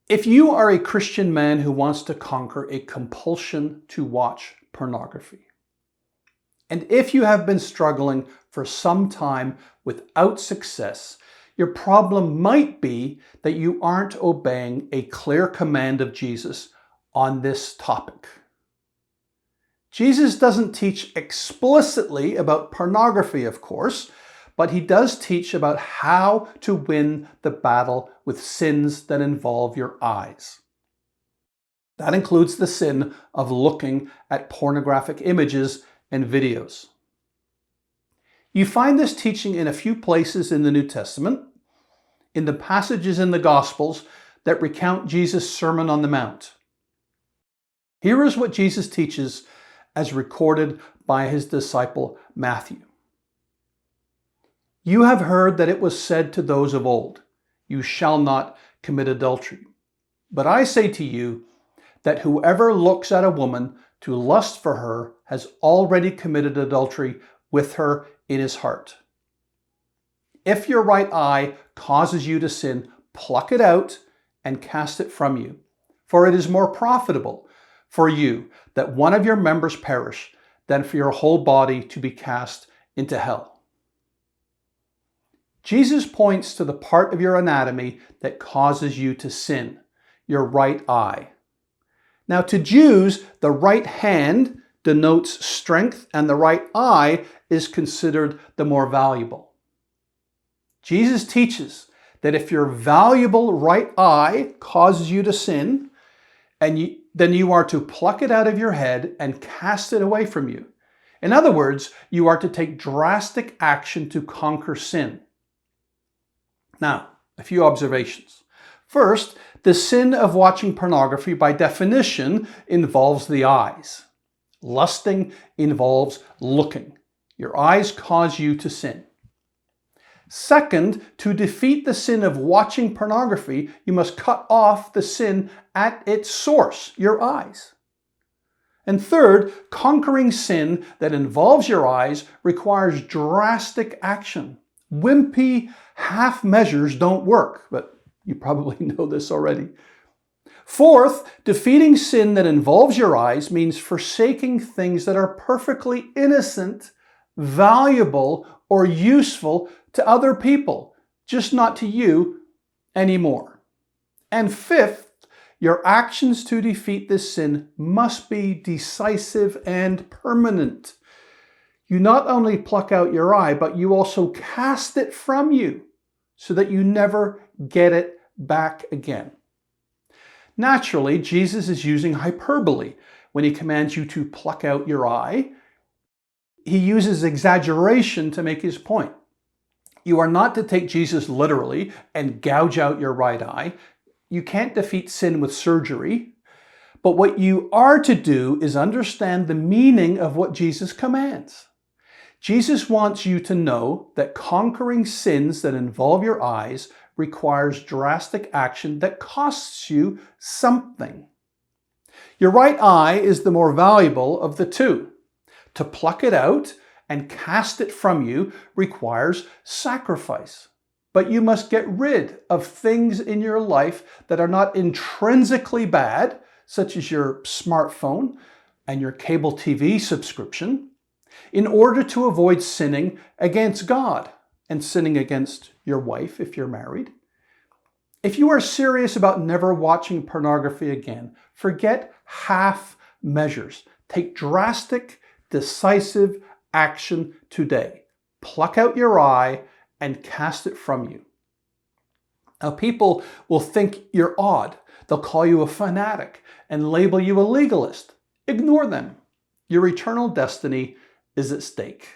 If you are a Christian man who wants to conquer a compulsion to watch pornography, and if you have been struggling for some time without success, your problem might be that you aren't obeying a clear command of Jesus on this topic. Jesus doesn't teach explicitly about pornography, of course, but he does teach about how to win the battle with sins that involve your eyes. That includes the sin of looking at pornographic images and videos. You find this teaching in a few places in the New Testament, in the passages in the Gospels that recount Jesus' Sermon on the Mount. Here is what Jesus teaches as recorded by his disciple Matthew. You have heard that it was said to those of old, you shall not commit adultery. But I say to you that whoever looks at a woman to lust for her has already committed adultery with her in his heart. If your right eye causes you to sin, pluck it out and cast it from you. For it is more profitable for you that one of your members perish than for your whole body to be cast into hell. Jesus points to the part of your anatomy that causes you to sin, your right eye. Now, to Jews, the right hand denotes strength and the right eye is considered the more valuable. Jesus teaches that if your valuable right eye causes you to sin, then you are to pluck it out of your head and cast it away from you. In other words, you are to take drastic action to conquer sin. Now, a few observations. First, the sin of watching pornography by definition involves the eyes. Lusting involves looking. Your eyes cause you to sin. Second, to defeat the sin of watching pornography, you must cut off the sin at its source, your eyes. And third, conquering sin that involves your eyes requires drastic action. Wimpy half measures don't work, but you probably know this already. Fourth, defeating sin that involves your eyes means forsaking things that are perfectly innocent, valuable, or useful to other people, just not to you anymore. And fifth, your actions to defeat this sin must be decisive and permanent. You not only pluck out your eye, but you also cast it from you so that you never get it back again. Naturally, Jesus is using hyperbole when he commands you to pluck out your eye. He uses exaggeration to make his point. You are not to take Jesus literally and gouge out your right eye. You can't defeat sin with surgery. But what you are to do is understand the meaning of what Jesus commands. Jesus wants you to know that conquering sins that involve your eyes requires drastic action that costs you something. Your right eye is the more valuable of the two. To pluck it out and cast it from you requires sacrifice. But you must get rid of things in your life that are not intrinsically bad, such as your smartphone and your cable TV subscription, in order to avoid sinning against God and sinning against your wife if you're married. If you are serious about never watching pornography again, forget half measures. Take drastic, decisive action today. Pluck out your eye and cast it from you. Now, people will think you're odd. They'll call you a fanatic and label you a legalist. Ignore them. Your eternal destiny is at stake.